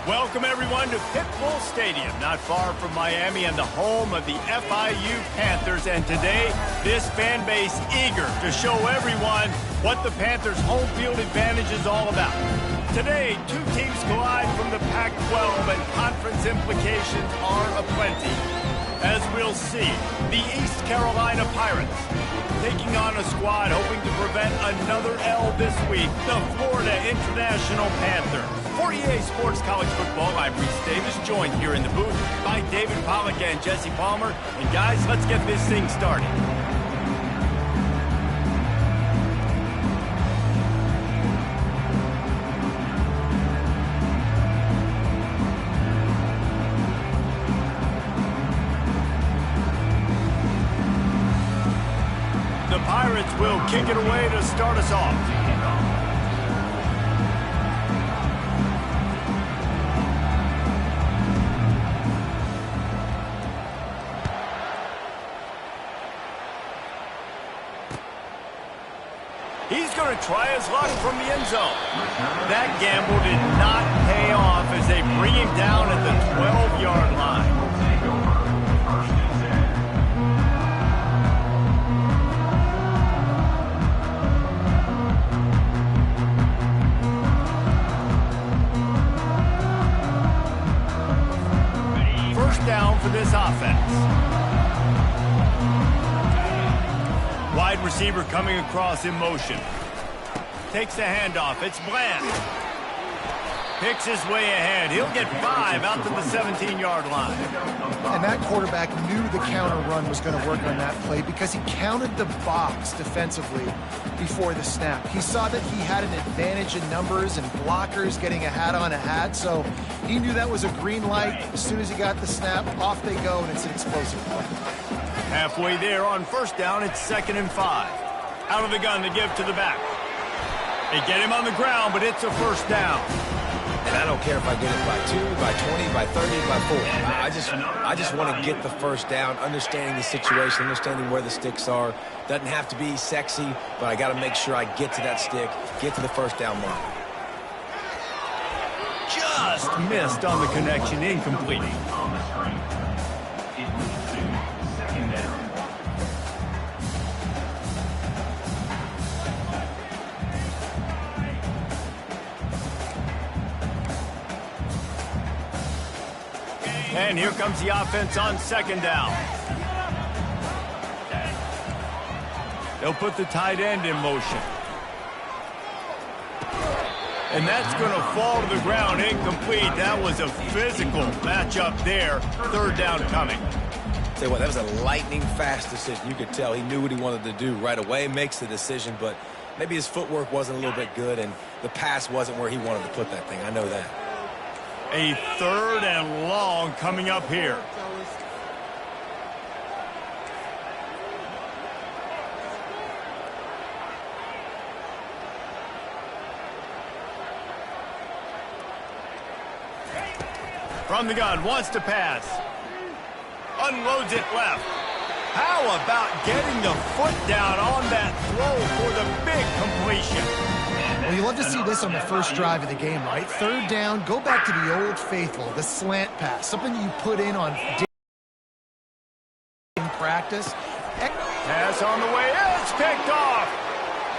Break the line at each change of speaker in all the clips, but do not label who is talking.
Welcome, everyone, to Pitbull Stadium, not far from Miami and the home of the FIU Panthers. And today, this fan base eager to show everyone what the Panthers' home field advantage is all about. Today, two teams collide from the Pac-12, and conference implications are aplenty. As we'll see, the East Carolina Pirates taking on a squad hoping to prevent another L this week, the Florida International Panthers. For EA Sports College Football, I'm Reese Davis, joined here in the booth by David Pollack and Jesse Palmer. And guys, let's get this thing started. The Pirates will kick it away to start us off. He's going to try his luck from the end zone. That gamble did not pay off as they bring him down at the 12-yard line. First down for this offense. Wide receiver coming across in motion. Takes the handoff. It's Bland. Picks his way ahead. He'll get 5 out to the 17-yard line.
And that quarterback knew the counter run was going to work on that play because he counted the box defensively before the snap. He saw that he had an advantage in numbers and blockers getting a hat on a hat, so he knew that was a green light. As soon as he got the snap, off they go, and it's an explosive play.
Halfway there on first down, it's 2nd and 5. Out of the gun to give to the back. They get him on the ground, but it's a first down.
And I don't care if I get it by 2, by 20, by 30, by 4. I just want to get the first down, understanding the situation, understanding where the sticks are. Doesn't have to be sexy, but I got to make sure I get to that stick, get to the first down mark.
Just missed on the connection, incomplete. And here comes the offense on 2nd down. They'll put the tight end in motion. And that's going to fall to the ground, incomplete. That was a physical matchup there. 3rd down coming.
Tell you what, that was a lightning-fast decision. You could tell he knew what he wanted to do right away, makes the decision, but maybe his footwork wasn't a little bit good, and the pass wasn't where he wanted to put that thing. I know that.
A 3rd and long coming up here. From the gun, wants to pass. Unloads it left. How about getting the foot down on that throw for the big completion?
Well, you love to see this on the first drive of the game, right? 3rd down, go back to the old faithful, the slant pass, something you put in practice.
Pass on the way, it's picked off.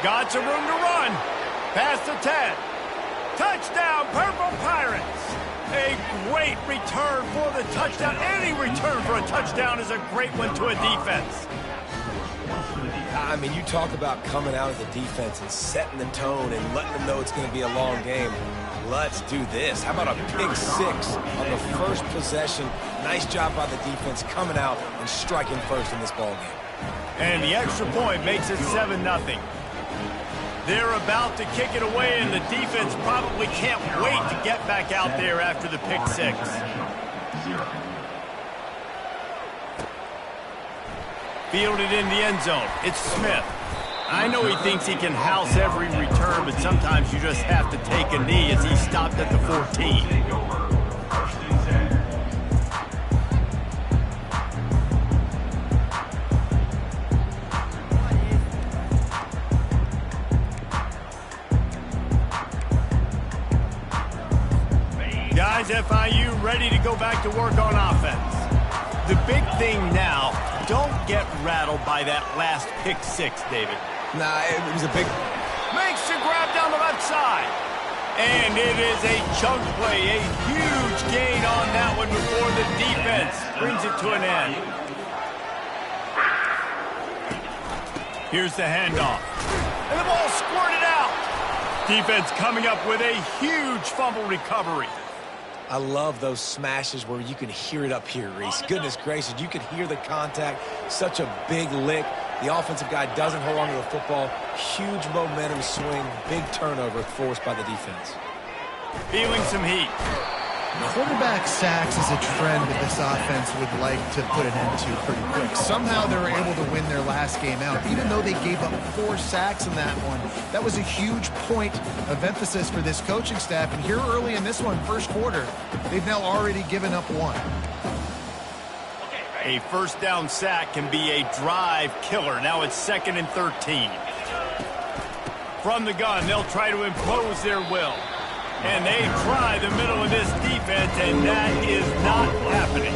Got some room to run. Past the 10. Touchdown, Purple Pirates. A great return for the touchdown. Any return for a touchdown is a great one to a defense.
I mean, you talk about coming out of the defense and setting the tone and letting them know it's going to be a long game. Let's do this. How about a pick 6 on the first possession? Nice job by the defense coming out and striking first in this ball game.
And the extra point makes it 7-0. They're about to kick it away, and the defense probably can't wait to get back out there after the pick 6. Fielded in the end zone. It's Smith. I know he thinks he can house every return, but sometimes you just have to take a knee as he stopped at the 14. Guys, FIU ready to go back to work on offense. The big thing now, don't get rattled by that last pick six, David.
Nah, it was a big...
Makes the grab down the left side. And it is a chunk play, a huge gain on that one before the defense brings it to an end. Here's the handoff. And the ball squirted out. Defense coming up with a huge fumble recovery.
I love those smashes where you can hear it up here, Reese. Goodness gracious, you can hear the contact. Such a big lick. The offensive guy doesn't hold on to the football. Huge momentum swing, big turnover forced by the defense.
Feeling some heat.
Quarterback sacks is a trend that this offense would like to put an end to pretty quick. Somehow they were able to win their last game out, even though they gave up 4 sacks in that one. That was a huge point of emphasis for this coaching staff. And here early in this one, first quarter, they've now already given up 1.
A first down sack can be a drive killer. Now it's 2nd and 13. From the gun, they'll try to impose their will. And they try the middle of this defense, and that is not happening.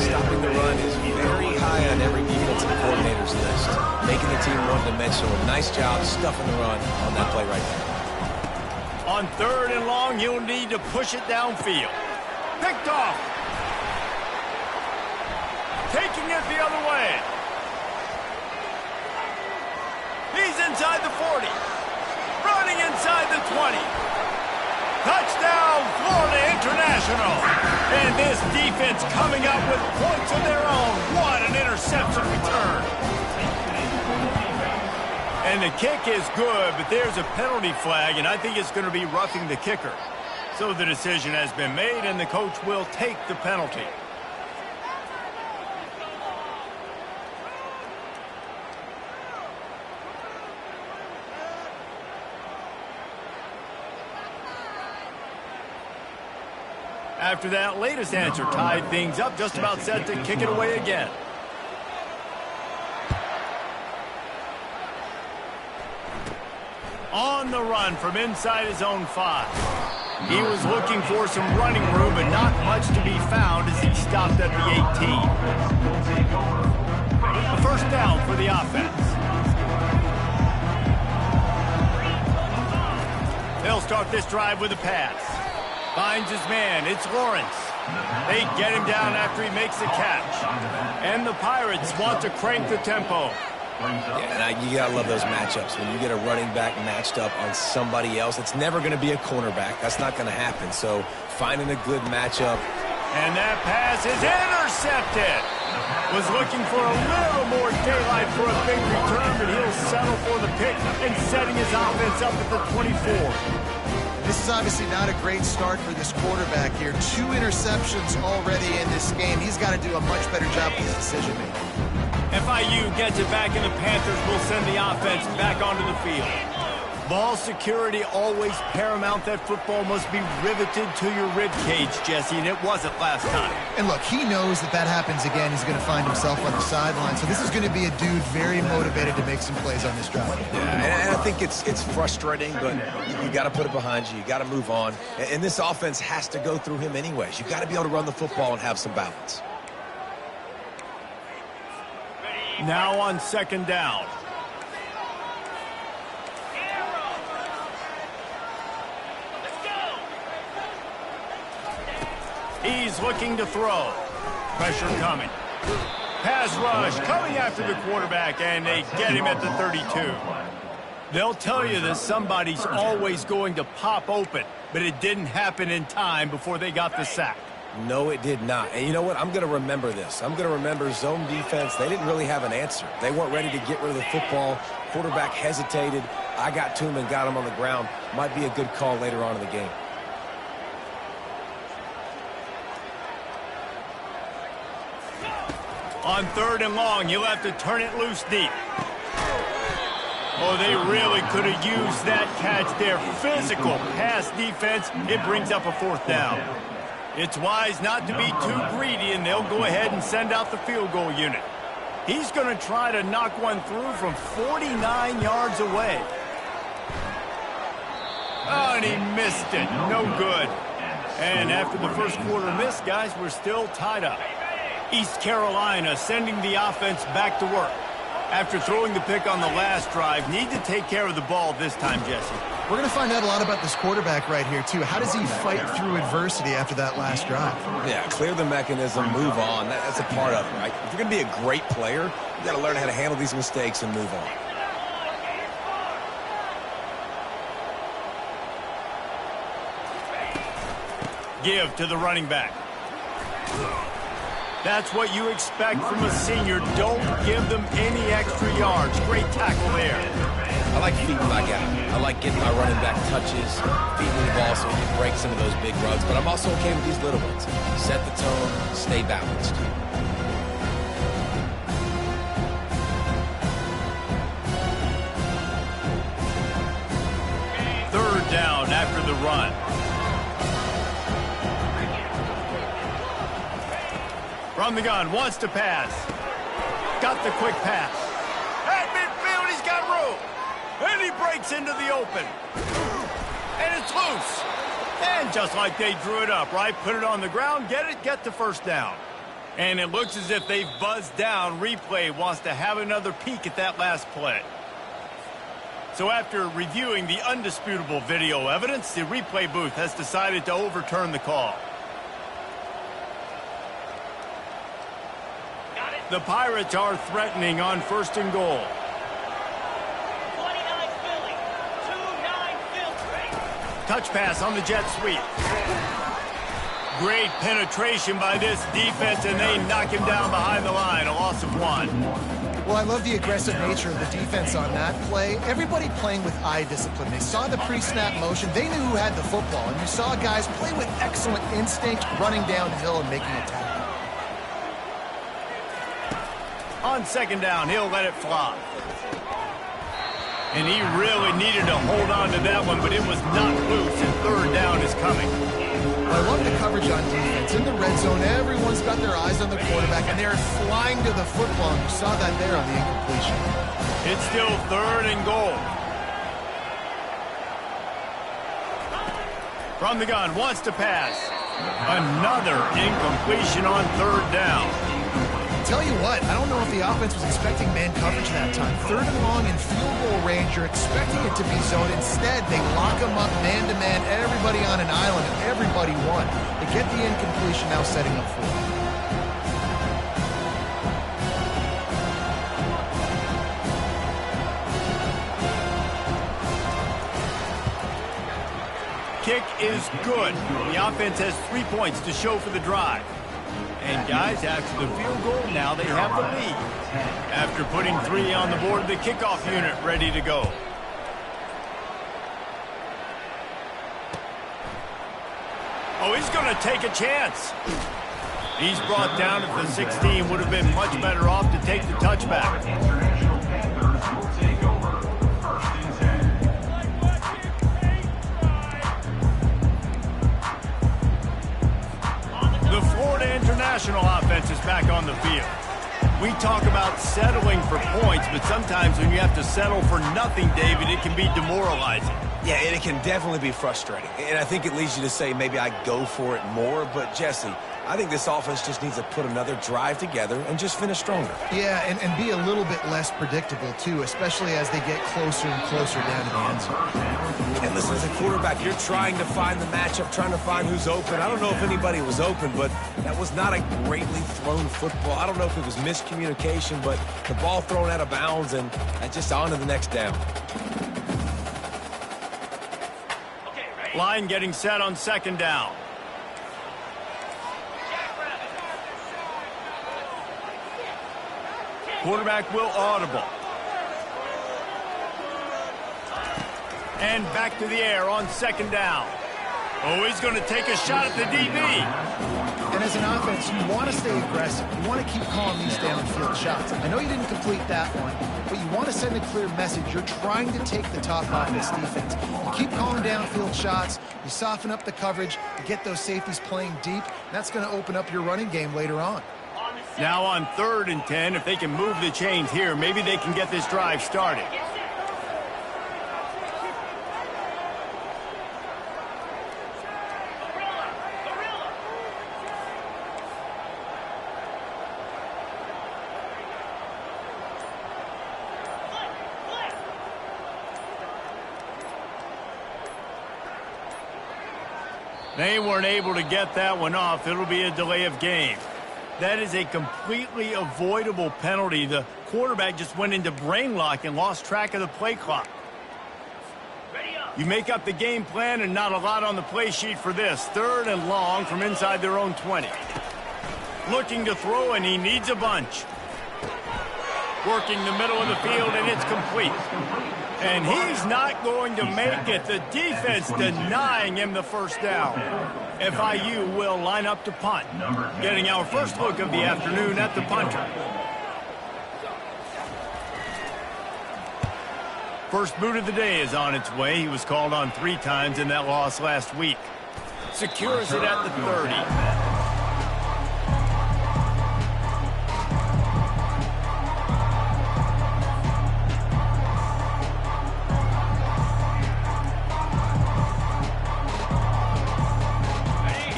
Stopping the run is very high on every defensive coordinator's list. Making the team one-dimensional. Nice job stuffing the run on that play right there.
On 3rd and long, you'll need to push it downfield. Picked off. Taking it the other way. He's inside the 40. Running inside the 20. Touchdown, Florida International. And this defense coming up with points of their own. What an interception return. And the kick is good, but there's a penalty flag, and I think it's going to be roughing the kicker. So the decision has been made, and the coach will take the penalty. After that latest answer tied things up, just about set to kick it away again. On the run from inside his own 5. He was looking for some running room, but not much to be found as he stopped at the 18. A first down for the offense. They'll start this drive with a pass. Finds his man. It's Lawrence. They get him down after he makes the catch. And the Pirates want to crank the tempo.
Yeah, and you gotta love those matchups. When you get a running back matched up on somebody else, it's never going to be a cornerback. That's not going to happen. So finding a good matchup.
And that pass is intercepted. Was looking for a little more daylight for a big return, but he'll settle for the pick and setting his offense up at the 24.
This is obviously not a great start for this quarterback here. 2 interceptions already in this game. He's got to do a much better job with his decision-making.
FIU gets it back, and the Panthers will send the offense back onto the field. Ball security always paramount. That football must be riveted to your rib cage, Jesse, and it wasn't last time.
And look, he knows that that happens again. He's going to find himself on the sideline. So this is going to be a dude very motivated to make some plays on this drive.
Yeah, and I think it's frustrating, but you got to put it behind you. You got to move on. And this offense has to go through him anyways. You got to be able to run the football and have some balance.
Now on 2nd down. He's looking to throw. Pressure coming. Pass rush coming after the quarterback, and they get him at the 32. They'll tell you that somebody's always going to pop open, but it didn't happen in time before they got the sack.
No, it did not. And you know what? I'm going to remember this. I'm going to remember zone defense. They didn't really have an answer. They weren't ready to get rid of the football. Quarterback hesitated. I got to him and got him on the ground. Might be a good call later on in the game.
On 3rd and long, you'll have to turn it loose deep. Oh, they really could have used that catch there. Physical pass defense. It brings up a 4th down. It's wise not to be too greedy, and they'll go ahead and send out the field goal unit. He's going to try to knock one through from 49 yards away. Oh, and he missed it. No good. And after the first quarter miss, guys, we're still tied up. East Carolina sending the offense back to work. After throwing the pick on the last drive, need to take care of the ball this time, Jesse.
We're going to find out a lot about this quarterback right here, too. How does he fight through adversity after that last drive?
Yeah, clear the mechanism, move on. That's a part of it, right? If you're going to be a great player, you got to learn how to handle these mistakes and move on.
Give to the running back. That's what you expect from a senior. Don't give them any extra yards. Great tackle there.
I like feeding my guy. I like getting my running back touches, feeding the ball so he can break some of those big runs. But I'm also okay with these little ones. Set the tone, stay balanced.
Third down after the run. From the gun, wants to pass. Got the quick pass. At midfield, he's got room. And he breaks into the open. And it's loose. And just like they drew it up, right? Put it on the ground, get the first down. And it looks as if they've buzzed down. Replay wants to have another peek at that last play. So after reviewing the undisputable video evidence, the replay booth has decided to overturn the call. The Pirates are threatening on 1st and goal.
29 Philly. 2-9 Philly.
Touch pass on the jet sweep. Great penetration by this defense, and they knock him down behind the line. A loss of 1.
Well, I love the aggressive nature of the defense on that play. Everybody playing with eye discipline. They saw the pre-snap motion. They knew who had the football. And you saw guys play with excellent instinct, running downhill and making a tackle.
On 2nd down, he'll let it fly. And he really needed to hold on to that one, but it was not loose, and 3rd down is coming.
Well, I love the coverage on defense. In the red zone, everyone's got their eyes on the quarterback, and they're flying to the football. And you saw that there on the incompletion.
It's still 3rd and goal. From the gun, wants to pass. Another incompletion on 3rd down.
Tell you what, I don't know if the offense was expecting man coverage that time. 3rd and long in field goal range, you're expecting it to be zone. Instead, they lock them up man-to-man, everybody on an island, and everybody won. They get the incompletion, now setting up 4th.
Kick is good. The offense has 3 points to show for the drive. And guys, after the field goal, now they have the lead. After putting 3 on the board, the kickoff unit ready to go. Oh, he's going to take a chance. He's brought down at the 16. Would have been much better off to take the touchback. The Florida International offense is back on the field. We talk about settling for points, but sometimes when you have to settle for nothing, David, it can be demoralizing.
Yeah, and it can definitely be frustrating. And I think it leads you to say maybe I go for it more. But, Jesse, I think this offense just needs to put another drive together and just finish stronger.
Yeah, and be a little bit less predictable, too, especially as they get closer and closer down to the end zone.
And listen, as a quarterback, you're trying to find the matchup, trying to find who's open. I don't know if anybody was open, but that was not a greatly thrown football. I don't know if it was miscommunication, but the ball thrown out of bounds and just on to the next down.
Line getting set on 2nd down. Quarterback will audible. And back to the air on 2nd down. Oh, he's going to take a shot at the DB.
And as an offense, you want to stay aggressive. You want to keep calling these downfield shots. I know you didn't complete that one, but you want to send a clear message. You're trying to take the top on this defense. You keep calling downfield shots. You soften up the coverage. You get those safeties playing deep. That's going to open up your running game later on.
Now on 3rd and 10, if they can move the chains here, maybe they can get this drive started. They weren't able to get that one off. It'll be a delay of game. That is a completely avoidable penalty. The quarterback just went into brain lock and lost track of the play clock. You make up the game plan and not a lot on the play sheet for this. 3rd and long from inside their own 20. Looking to throw, and he needs a bunch. Working the middle of the field, and it's complete. And he's not going to make it. The defense denying him the first down. FIU will line up to punt. Getting our first look of the afternoon at the punter. First boot of the day is on its way. He was called on 3 times in that loss last week. Secures it at the 30.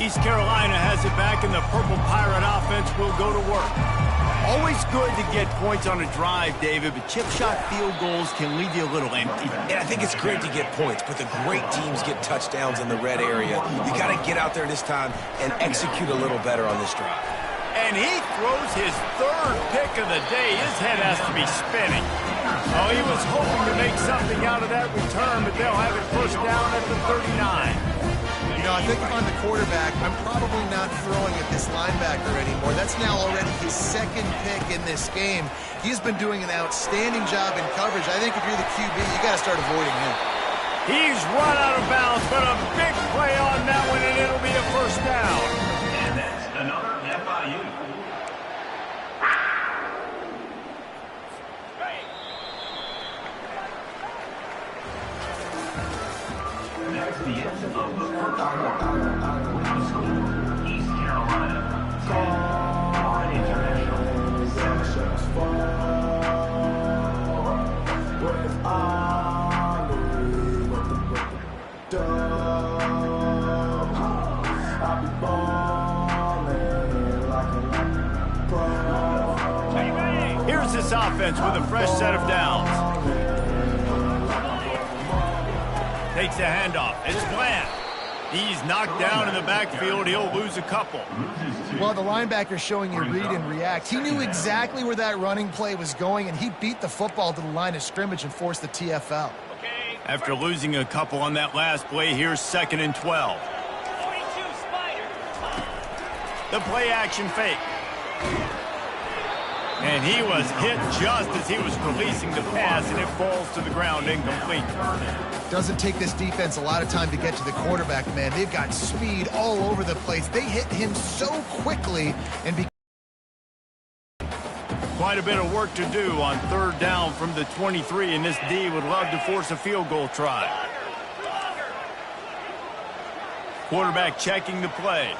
East Carolina has it back, and the Purple Pirate offense will go to work. Always good to get points on a drive, David, but chip shot field goals can leave you a little empty.
And I think it's great to get points, but the great teams get touchdowns in the red area. You got to get out there this time and execute a little better on this drive.
And he throws his 3rd pick of the day. His head has to be spinning. Oh, he was hoping to make something out of that return, but they'll have it first down at the 39.
You know, I think if I'm the quarterback, I'm probably not throwing at this linebacker anymore. That's now already his 2nd pick in this game. He's been doing an outstanding job in coverage. I think if you're the QB, you got to start avoiding him.
He's run out of bounds, but a big play on that one, and it'll be a first down.
And that's another FIU. That's the end of the first quarter. With the score, East Carolina 10, Florida International
7. Here's this offense with a fresh set of downs. Takes a handoff. It's Bland. He's knocked down in the backfield. He'll lose a couple.
Well, the linebacker's showing you read and react. He knew exactly where that running play was going, and he beat the football to the line of scrimmage and forced the TFL.
After losing a couple on that last play, here's 2nd and 12.
42 Spider.
The play action fake. And he was hit just as he was releasing the pass, and it falls to the ground incomplete.
Doesn't take this defense a lot of time to get to the quarterback, man. They've got speed all over the place. They hit him so quickly and
Quite a bit of work to do on 3rd down from the 23, and this D would love to force a field goal try. Quarterback checking the play.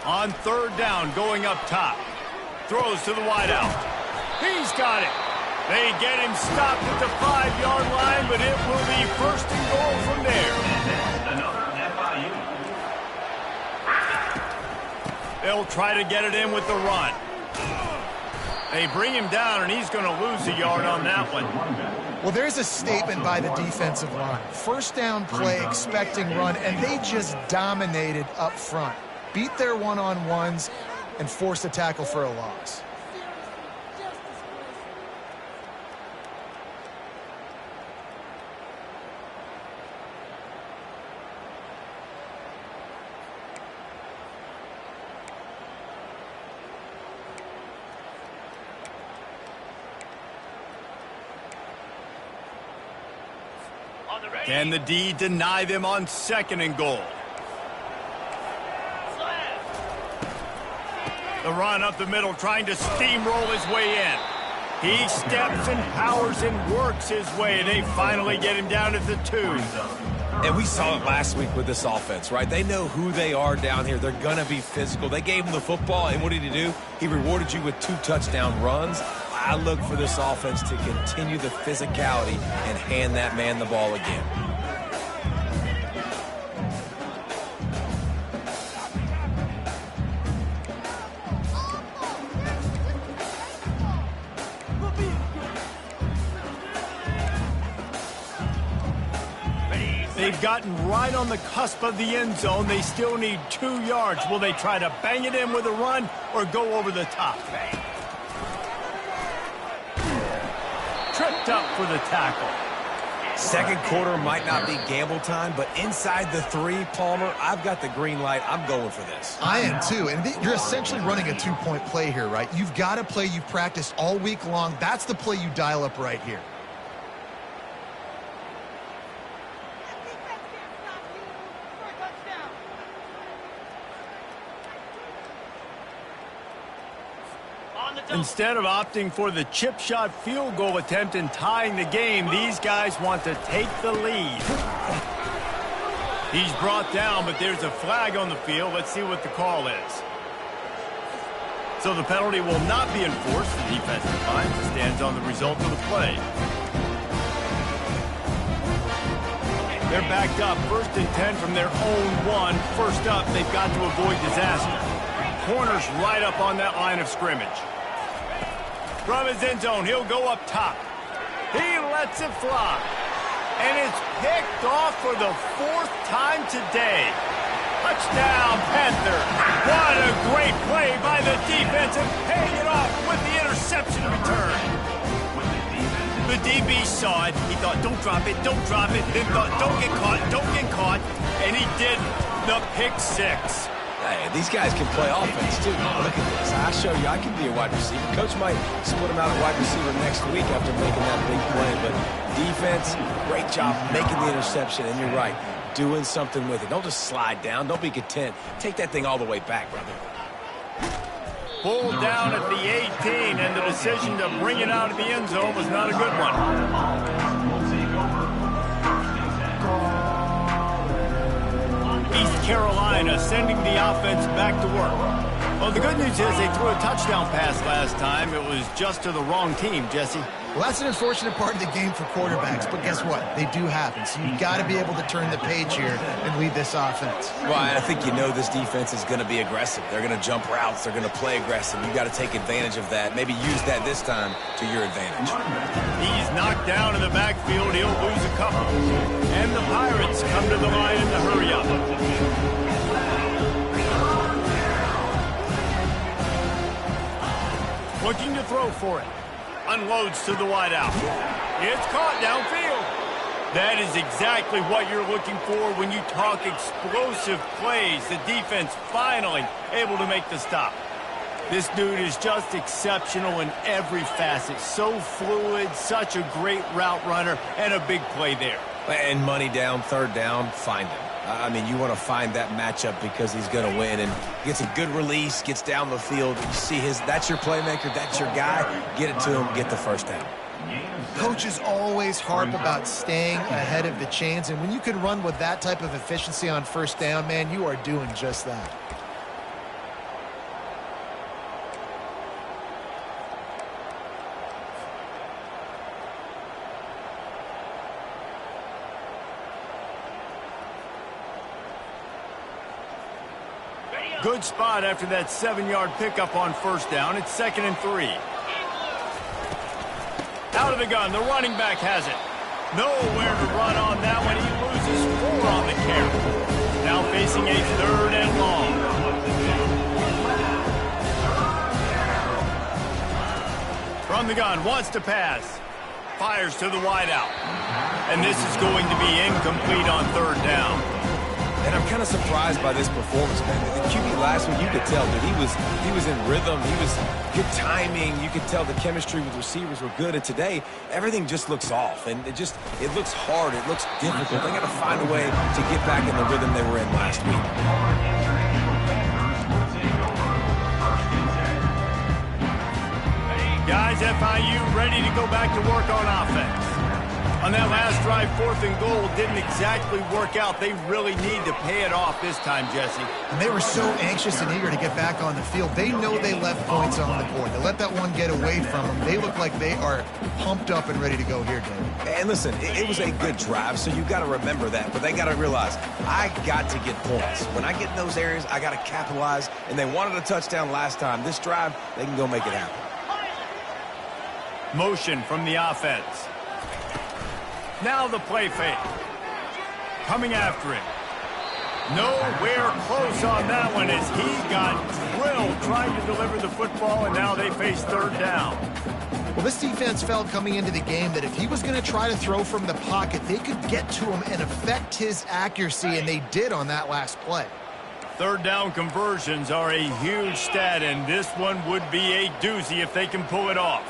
On 3rd down, going up top. Throws to the wideout. He's got it. They get him stopped at the 5-yard line, but it will be 1st and goal from there.
another FIU.
They'll try to get it in with the run. They bring him down, and he's going to lose a yard on that one.
Well, there's a statement by the defensive line. 1st down play, expecting run, and they just dominated up front. Beat their one-on-ones and forced a tackle for a loss.
Can the D deny them on 2nd and goal? The run up the middle, trying to steamroll his way in. He steps and powers and works his way, and they finally get him down at the 2.
And we saw it last week with this offense, right? They know who they are down here. They're going to be physical. They gave him the football, and what did he do? He rewarded you with 2 touchdown runs. I look for this offense to continue the physicality and hand that man the ball again.
They've gotten right on the cusp of the end zone. They still need 2 yards. Will they try to bang it in with a run or go over the top? Tripped up for the tackle.
Second quarter might not be gamble time, but inside the 3, Palmer, I've got the green light. I'm going for this.
I am too, and you're essentially running a 2-point play here, right? You've got a play you've practiced all week long. That's the play you dial up right here.
Instead of opting for the chip shot field goal attempt and tying the game, these guys want to take the lead. He's brought down, but there's a flag on the field. Let's see what the call is. So the penalty will not be enforced. The defensive line stands on the result of the play. They're backed up, 1st and 10 from their own 1. First up, they've got to avoid disaster. Corner's right up on that line of scrimmage. From his end zone, he'll go up top. He lets it fly. And it's picked off for the 4th time today. Touchdown, Panther. What a great play by the defense and paying it off with the interception return. The DB saw it. He thought, don't drop it, don't drop it. Then thought, don't get caught, don't get caught. And he did the pick 6.
Hey, these guys can play offense, too. Look at this. I'll show you I can be a wide receiver. Coach might split him out at wide receiver next week after making that big play. But defense, great job making the interception. And you're right, doing something with it. Don't just slide down. Don't be content. Take that thing all the way back, brother.
Pulled down at the 18, and the decision to bring it out of the end zone was not a good one. East Carolina sending the offense back to work. Well, the good news is they threw a touchdown pass last time. It was just to the wrong team, Jesse.
Well, that's an unfortunate part of the game for quarterbacks, but guess what? They do happen, so you've got to be able to turn the page here and lead this offense.
Well, I think you know this defense is going to be aggressive. They're going to jump routes. They're going to play aggressive. You've got to take advantage of that. Maybe use that this time to your advantage.
He's knocked down in the backfield. He'll lose a couple. And the Pirates come to the line in the hurry-up. Looking to throw for it. Unloads to the wideout. It's caught downfield. That is exactly what you're looking for when you talk explosive plays. The defense finally able to make the stop. This dude is just exceptional in every facet. So fluid, such a great route runner, and a big play there.
And money down, 3rd down, find him. I mean, you want to find that matchup because he's going to win and gets a good release, gets down the field. You see that's your playmaker, that's your guy. Get it to him, get the 1st down.
Coaches always harp about staying ahead of the chains, and when you can run with that type of efficiency on 1st down, man, you are doing just that.
Good spot after that 7-yard pickup on 1st down. It's 2nd and 3. Out of the gun, the running back has it. Nowhere to run on that one. He loses 4 on the carry. Now facing a 3rd and long. From the gun, wants to pass. Fires to the wideout. And this is going to be incomplete on 3rd down.
And I'm kind of surprised by this performance, man. The QB last week, you could tell, dude, he was in rhythm. He was good timing. You could tell the chemistry with receivers were good. And today, everything just looks off. And it looks hard. It looks difficult. They got to find a way to get back in the rhythm they were in last week.
Guys, FIU ready to go back to work on offense. On that last drive, 4th and goal didn't exactly work out. They really need to pay it off this time, Jesse.
And they were so anxious and eager to get back on the field. They know they left points on the board. They let that one get away from them. They look like they are pumped up and ready to go here, David.
And listen, it was a good drive, so you got to remember that. But they got to realize, I got to get points. When I get in those areas, I got to capitalize. And they wanted a touchdown last time. This drive, they can go make it happen.
Motion from the offense. Now the play fake. coming after him. Nowhere close on that one as he got drilled trying to deliver the football, and now they face third down.
Well, this defense felt coming into the game that if he was going to try to throw from the pocket, they could get to him and affect his accuracy, and they did on that last play.
Third down conversions are a huge stat, and this one would be a doozy if they can pull it off.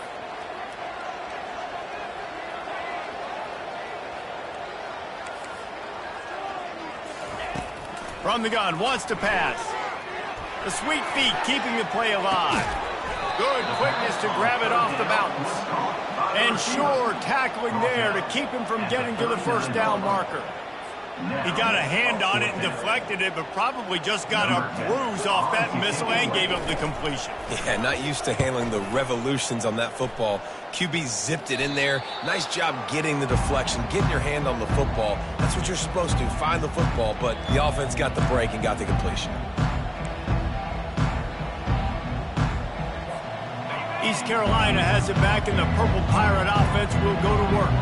From the gun, wants to pass. The sweet feet keeping the play alive. Good quickness to grab it off the bounce. And sure, tackling there to keep him from getting to the first down marker. He got a hand on it and deflected it, but probably just got a bruise off that missile and gave up the completion.
Yeah, not used to handling the revolutions on that football. QB zipped it in there. Nice job getting the deflection, getting your hand on the football. That's what you're supposed to, find the football, but the offense got the break and got the completion.
East Carolina has it back, and the Purple Pirate offense will go to work.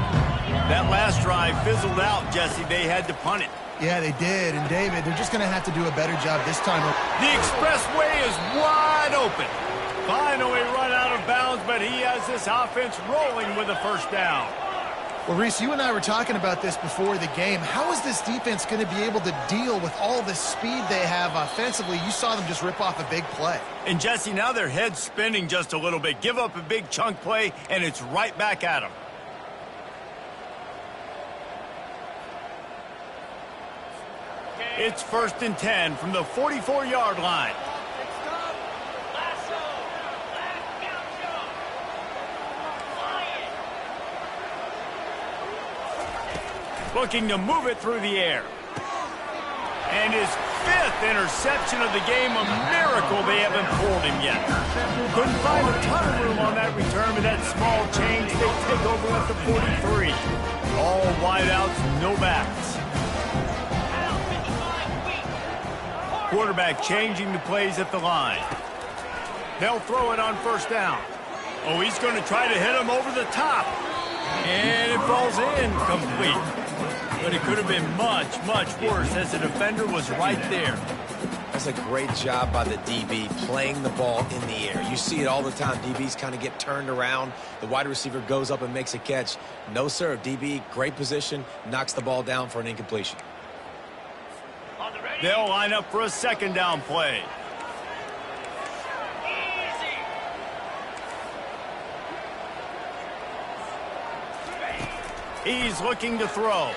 That last drive fizzled out, Jesse. They had to punt it.
Yeah, they did. And, David, they're just going to have to do a better job this time.
The expressway is wide open. Finally run out of bounds, but he has this offense rolling with a first down.
Well, Reese, you and I were talking about this before the game. How is this defense going to be able to deal with all the speed they have offensively? You saw them just rip off a big play.
And, Jesse, now their head's spinning just a little bit. Give up a big chunk play, and it's right back at them. It's 1st and 10 from the 44-yard line. Looking to move it through the air. And his 5th interception of the game, a miracle they haven't pulled him yet. Couldn't find a ton of room on that return with that small change. They take over at the 43. All wideouts, no backs. Quarterback changing the plays at the line. They'll throw it on first down. Oh, he's going to try to hit him over the top. And it falls in complete. But it could have been much, much worse as the defender was right there.
That's a great job by the DB playing the ball in the air. You see it all the time. DBs kind of get turned around. The wide receiver goes up and makes a catch. No, sir. DB, great position, knocks the ball down for an incompletion.
They'll line up for a second down play. He's looking to throw.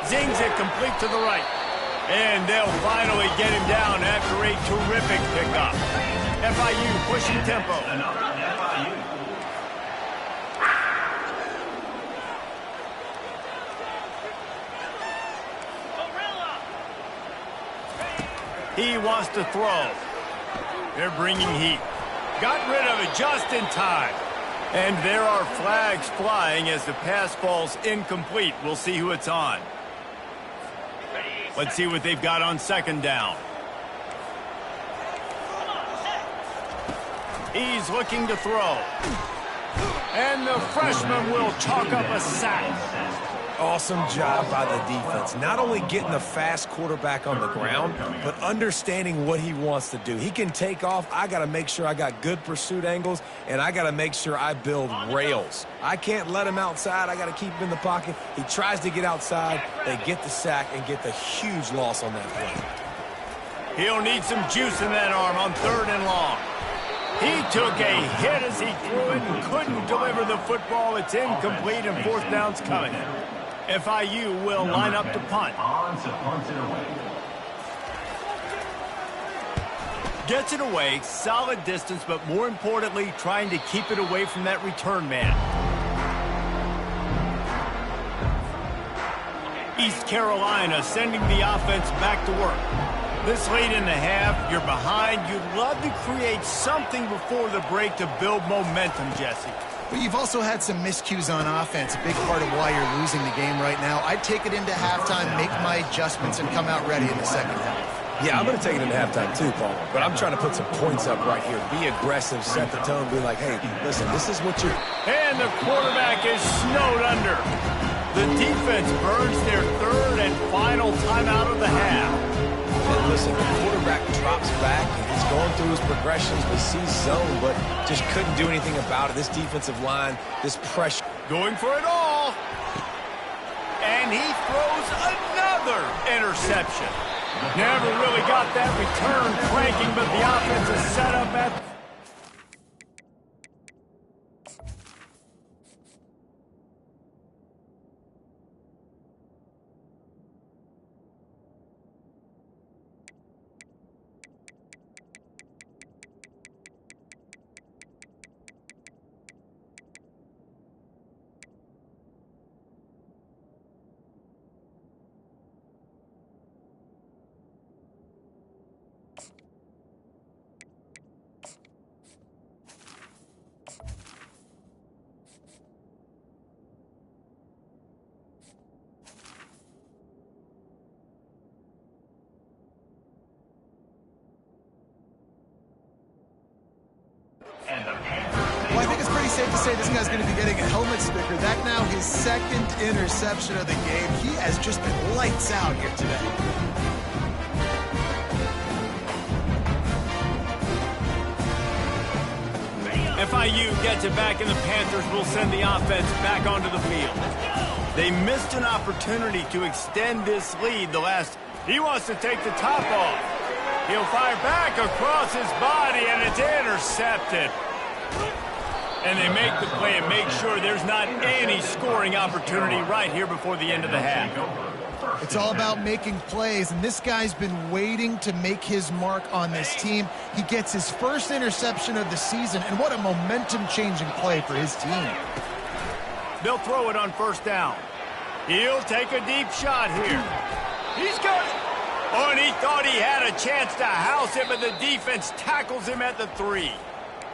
Zings it complete to the right. And they'll finally get him down after a terrific pickup. FIU pushing tempo.
FIU.
He wants to throw. They're bringing heat. Got rid of it just in time. And there are flags flying as the pass falls incomplete. We'll see who it's on. Let's see what they've got on second down. He's looking to throw. And the freshman will chalk up a sack.
Awesome job by the defense. Not only getting the fast quarterback on the ground, but understanding what he wants to do. He can take off. I got to make sure I got good pursuit angles, and I got to make sure I build rails. I can't let him outside. I got to keep him in the pocket. He tries to get outside. They get the sack and get the huge loss on that play.
He'll need some juice in that arm on 3rd and long. He took a hit as he threw it and couldn't deliver the football. It's incomplete, and 4th down's coming. FIU will line up to punt. Gets it away, solid distance, but more importantly, trying to keep it away from that return man. East Carolina sending the offense back to work. This late in the half, you're behind. You'd love to create something before the break to build momentum, Jesse.
But you've also had some miscues on offense, a big part of why you're losing the game right now. I'd take it into halftime, make my adjustments, and come out ready in the second half.
Yeah, I'm going to take it into halftime too, Paul. But I'm trying to put some points up right here. Be aggressive, set the tone, be like, hey, listen, this is what you're...
And the quarterback is snowed under. The defense burns their third and final timeout of the half.
And listen, the quarterback drops back and he's going through his progressions. We see zone, but just couldn't do anything about it. This defensive line, this pressure.
Going for it all. And he throws another interception. Never really got that return cranking, but the offense is set up at...
Well, I think it's pretty safe to say this guy's going to be getting a helmet sticker. That now his second interception of the game. He has just been lights out here today.
FIU gets it back, and the Panthers will send the offense back onto the field. They missed an opportunity to extend this lead the last... He wants to take the top off. He'll fire back across his body, and it's intercepted. And they make the play and make sure there's not any scoring opportunity right here before the end of the half.
It's all about making plays, and this guy's been waiting to make his mark on this team. He gets his first interception of the season, and what a momentum-changing play for his team.
They'll throw it on first down. He'll take a deep shot here. He's got it. Oh, and he thought he had a chance to house it, but the defense tackles him at the 3.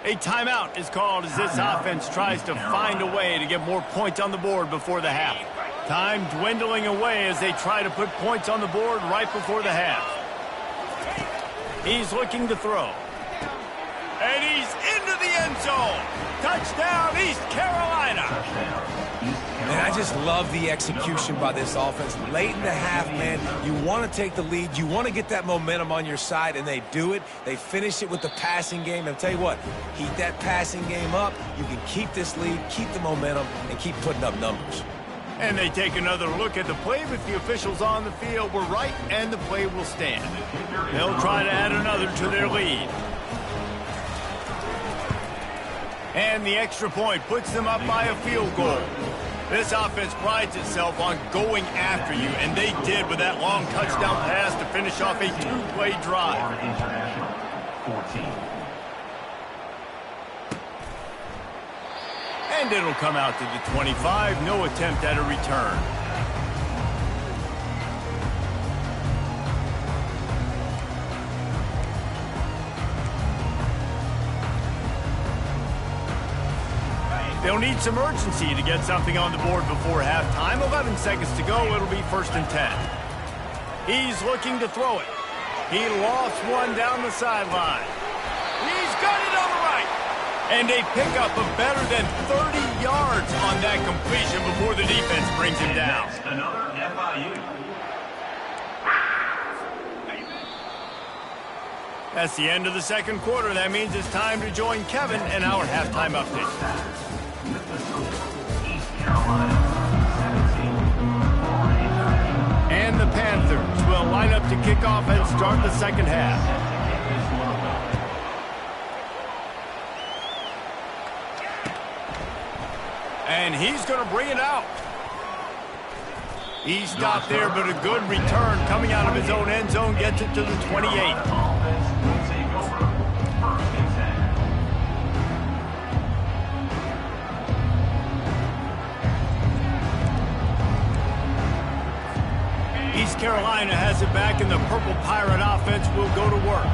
A timeout is called as this offense tries to find a way to get more points on the board before the half. Time dwindling away as they try to put points on the board right before the half. He's looking to throw. And he's into the end zone. Touchdown, East Carolina.
Man, I just love the execution by this offense. Late in the half, man, you want to take the lead. You want to get that momentum on your side, and they do it. They finish it with the passing game. And I'll tell you what, heat that passing game up. You can keep this lead, keep the momentum, and keep putting up numbers.
And they take another look at the play, but the officials on the field were right, and the play will stand. They'll try to add another to their lead. And the extra point puts them up by a field goal. This offense prides itself on going after you, and they did with that long touchdown pass to finish off a 2-play drive.
International 14.
And it'll come out to the 25. No attempt at a return. They'll need some urgency to get something on the board before halftime. 11 seconds to go. It'll be 1st and 10. He's looking to throw it. He lost one down the sideline. He's got it on the right. And they pick up a better than 30 yards on that completion before the defense brings him down.
Next, another FIU.
That's the end of the second quarter. That means it's time to join Kevin in our halftime update.
East Carolina 17.
And the Panthers will line up to kick off and start the second half. And he's going to bring it out. He stopped there, but a good return coming out of his own end zone gets it to the 28. East Carolina has it back, and the Purple Pirate offense will go to work.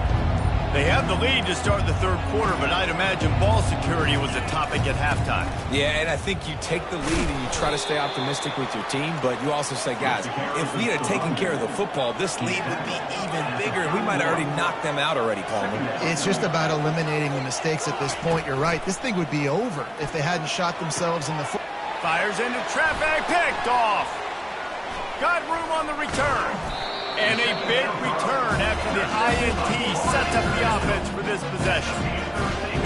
They have the lead to start the third quarter, but I'd imagine ball security was a topic at halftime.
Yeah, and I think you take the lead and you try to stay optimistic with your team, but you also say, guys, if we had taken care of the football, this lead would be even bigger, and we might have already knocked them out already, Coleman.
It's just about eliminating the mistakes at this point. You're right. This thing would be over if they hadn't shot themselves in the foot.
Fires into traffic, picked off. Got room on the return. And a big return after the INT sets up the offense for this possession.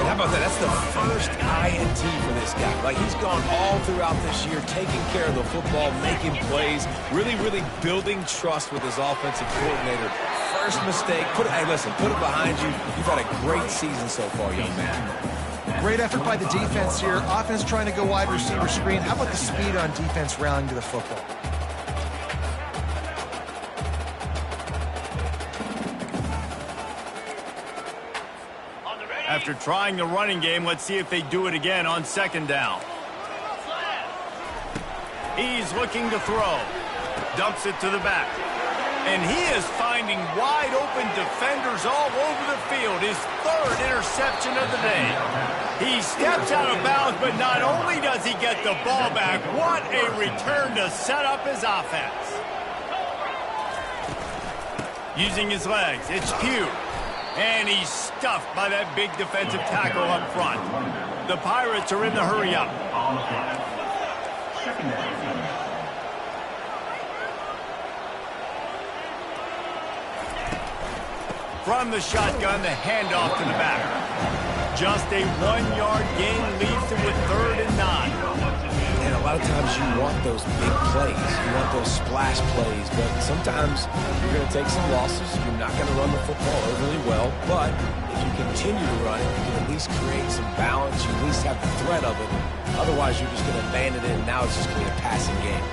How about that? That's the first INT for this guy. Like, he's gone all throughout this year, taking care of the football, making plays, really building trust with his offensive coordinator. First mistake, hey, listen, put it behind you. You've had a great season so far, young man.
Great effort by the defense here. Offense trying to go wide receiver screen. How about the speed on defense rallying to the football?
After trying the running game, let's see if they do it again on second down. He's looking to throw. Dumps it to the back. And he is finding wide open defenders all over the field. His third interception of the day. He steps out of bounds, but not only does he get the ball back, what a return to set up his offense. Using his legs, it's Pugh. And he's stuffed by that big defensive tackle up front. The Pirates are in the hurry-up. From the shotgun, the handoff to the back. Just a 1-yard gain leaves him with 3rd and 9.
And a lot of times you want those big plays. You want those splash plays. But sometimes you're going to take some losses. You're not going to run the football overly well. But if you continue to run it, you can at least create some balance. You at least have the threat of it. Otherwise, you're just going to abandon it, and now it's just going to be a passing game.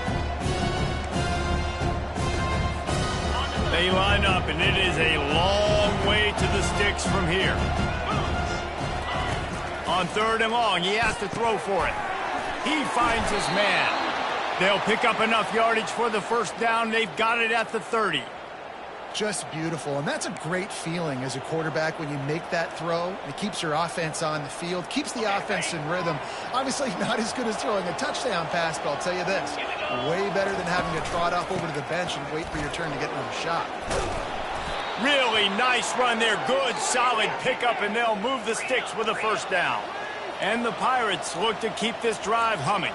They line up, and it is a long way to the sticks from here. On 3rd and long, he has to throw for it. He finds his man. They'll pick up enough yardage for the first down. They've got it at the 30.
Just beautiful, and that's a great feeling as a quarterback when you make that throw. It keeps your offense on the field, keeps the offense in rhythm. Obviously not as good as throwing a touchdown pass, but I'll tell you this, way better than having to trot off over to the bench and wait for your turn to get another shot.
Really nice run there. Good, solid pickup, and they'll move the sticks with a first down. And the Pirates look to keep this drive humming.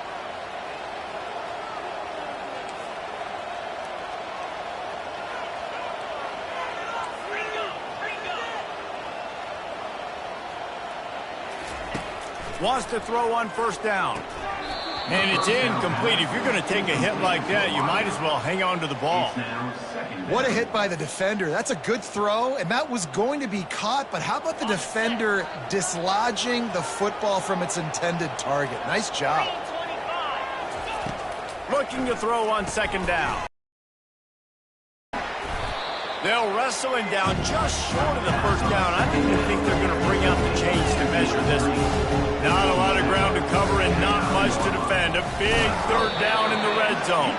Wants to throw on first down. And it's incomplete. If you're going to take a hit like that, you might as well hang on to the ball.
What a hit by the defender. That's a good throw, and that was going to be caught, but how about the defender dislodging the football from its intended target? Nice job.
Looking to throw on second down. They'll wrestle him down just short of the first down. I don't even think they're going to bring out the chains to measure this one. Not a lot of ground to cover and not much to defend. A big 3rd down in the red zone.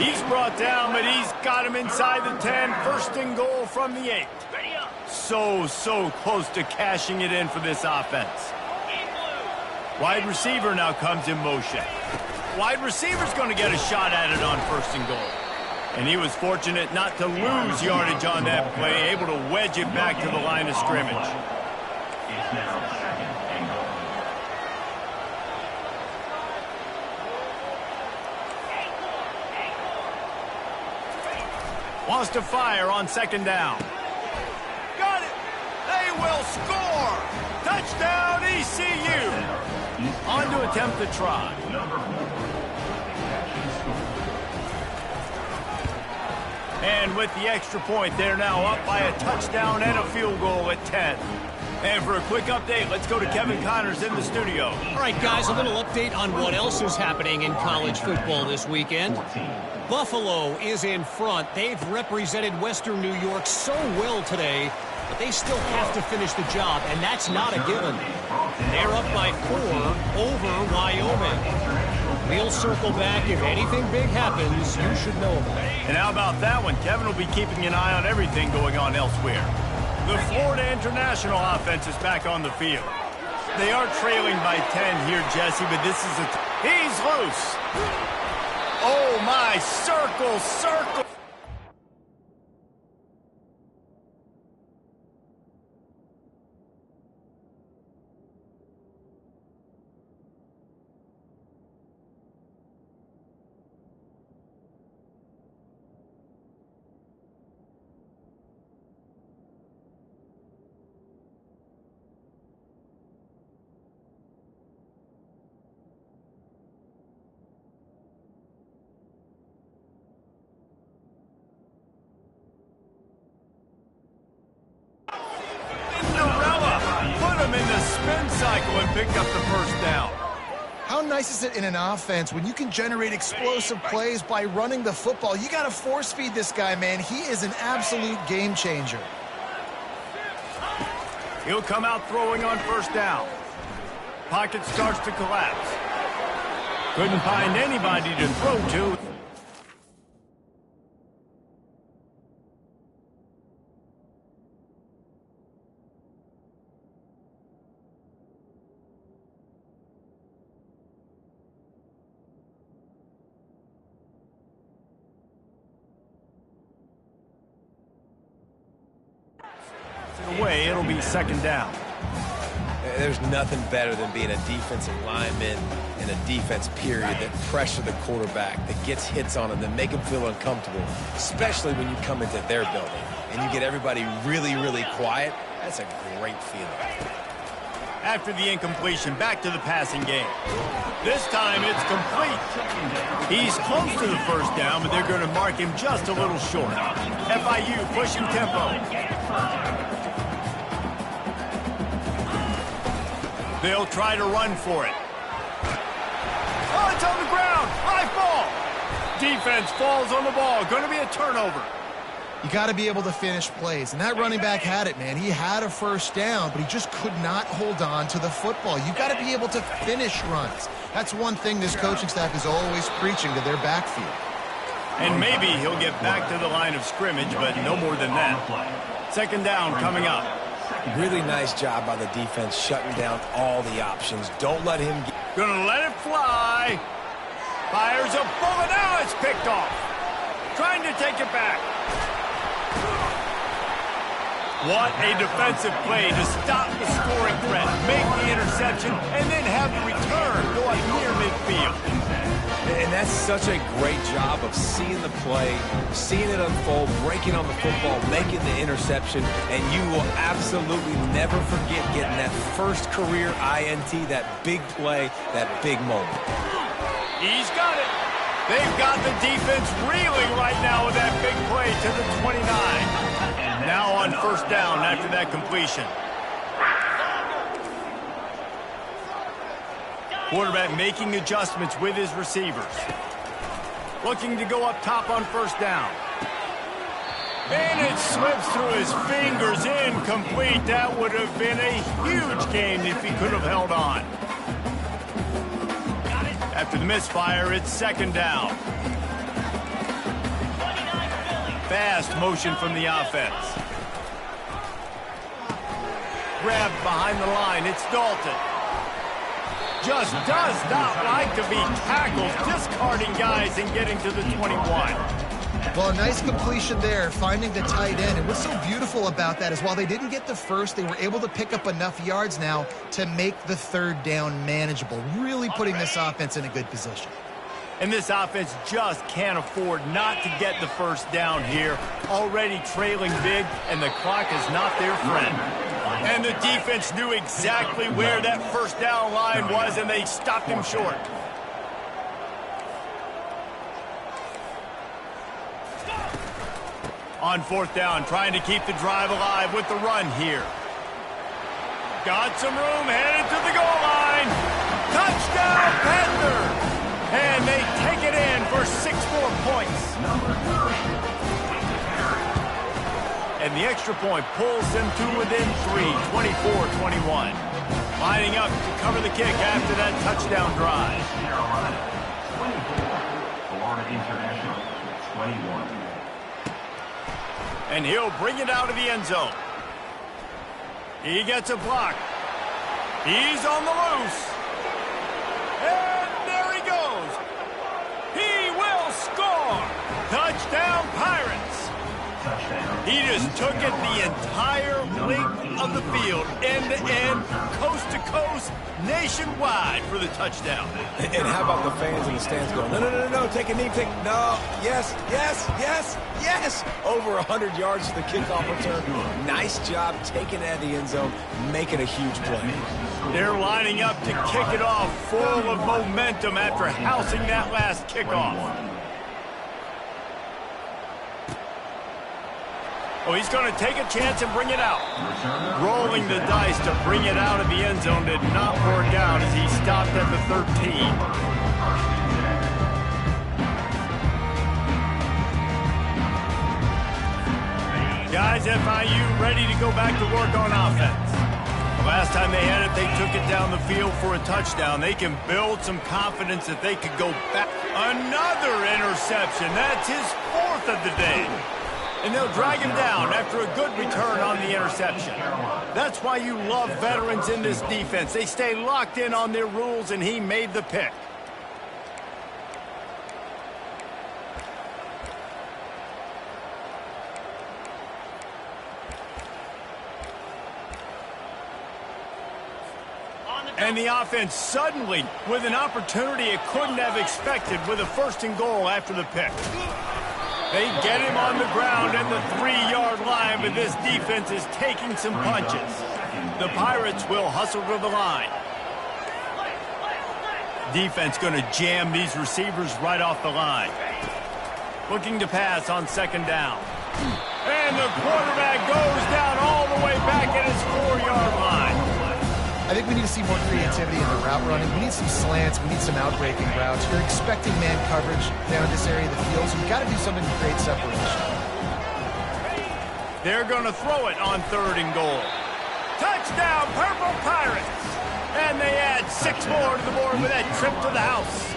He's brought down, but he's got him inside the 10. 1st and goal from the 8. So close to cashing it in for this offense. Wide receiver now comes in motion. Wide receiver's going to get a shot at it on 1st and goal. And he was fortunate not to lose yardage on that play, able to wedge it back to the line of scrimmage.
It's now 2nd and goal.
Wants to fire on second down. Got it! They will score! Touchdown ECU! On to attempt the try. And with the extra point, they're now up by a touchdown and a field goal at 10. And for a quick update, let's go to Kevin Connors in the studio.
All right, guys, a little update on what else is happening in college football this weekend. Buffalo is in front. They've represented Western New York so well today, but they still have to finish the job, and that's not a given. They're up by 4 over Wyoming. We'll circle back. If anything big happens, you should know about it.
And how about that one? Kevin will be keeping an eye on everything going on elsewhere. The Florida International offense is back on the field. They are trailing by 10 here, Jesse, but this is he's loose. Oh, my. Circle. picked up the first down.
How nice is it in an offense when you can generate explosive plays by running the football? You got to force feed this guy, man. He is an absolute game changer.
He'll come out throwing on first down. Pocket starts to collapse. Couldn't find anybody to throw to. Away, it'll be second down.
There's nothing better than being a defensive lineman in a defense period that pressure the quarterback, that gets hits on him, that make him feel uncomfortable, especially when you come into their building and you get everybody really, really quiet. That's a great feeling.
After the incompletion, back to the passing game. This time it's complete. He's close to the first down, but they're going to mark him just a little short. FIU pushing tempo. They'll try to run for it. Oh, it's on the ground. High ball. Defense falls on the ball. Going to be a turnover.
You got to be able to finish plays, and that running back had it, man. He had a first down, but he just could not hold on to the football. You got to be able to finish runs. That's one thing this coaching staff is always preaching to their backfield.
And maybe he'll get back to the line of scrimmage, but no more than that. Second down coming up.
Really nice job by the defense shutting down all the options. Don't let him get...
Gonna let it fly. Fires a bullet. Now it's picked off. Trying to take it back. What a defensive play to stop the scoring threat, make the interception, and then have the return go up near midfield.
And that's such a great job of seeing the play, seeing it unfold, breaking on the football, making the interception, and you will absolutely never forget getting that first career INT, that big play, that big moment.
He's got it. They've got the defense reeling right now with that big play to the 29. Now on first down after that completion. Quarterback making adjustments with his receivers. Looking to go up top on first down. And it slips through his fingers, incomplete. That would have been a huge gain if he could have held on. After the misfire, it's second down. Fast motion from the offense. Grabbed behind the line, it's Dalton. Just does not like to be tackled, discarding guys and getting to the 21.
Well, a nice completion there, finding the tight end. And what's so beautiful about that is while they didn't get the first, they were able to pick up enough yards now to make the third down manageable, really putting this offense in a good position.
And this offense just can't afford not to get the first down here. Already trailing big, and the clock is not their friend. And the defense knew exactly where that first down line was, and they stopped him short. On fourth down, trying to keep the drive alive with the run here. Got some room, headed to the goal line. Touchdown, Panthers! And they take it in for 6 more points. And the extra point pulls them to within 3, 24-21. Lining up to cover the kick after that touchdown drive.
Carolina, 24. Florida International, 21.
And he'll bring it out of the end zone. He gets a block. He's on the loose. And there he goes. He will score. Touchdown, Pirates.
Touchdown.
He just took it the entire length of the field, end-to-end, coast-to-coast, nationwide for the touchdown.
And how about the fans in the stands going, no, take a knee, no, yes, yes, yes, yes. Over 100 yards to the kickoff return. Nice job taking it out of the end zone, making a huge play.
They're lining up to kick it off full of momentum after housing that last kickoff. Oh, he's going to take a chance and bring it out. Rolling the dice to bring it out of the end zone did not work out as he stopped at the 13. Guys, FIU ready to go back to work on offense. The last time they had it, they took it down the field for a touchdown. They can build some confidence that they could go back. Another interception. That's his 4th of the day. And they'll drag him down after a good return on the interception. That's why you love veterans in this defense. They stay locked in on their rules, and he made the pick. And the offense suddenly with an opportunity it couldn't have expected with a 1st and goal after the pick. They get him on the ground at the 3-yard line, but this defense is taking some punches. The Pirates will hustle to the line. Defense going to jam these receivers right off the line. Looking to pass on 2nd down. And the quarterback goes down all the way back at his 4-yard line.
I think we need to see more creativity in the route running. We need some slants. We need some outbreaking routes. You're expecting man coverage down this area of the field, so you've got to do something to create separation.
They're going to throw it on 3rd and goal. Touchdown, Purple Pirates! And they add 6 more to the board with that trip to the house.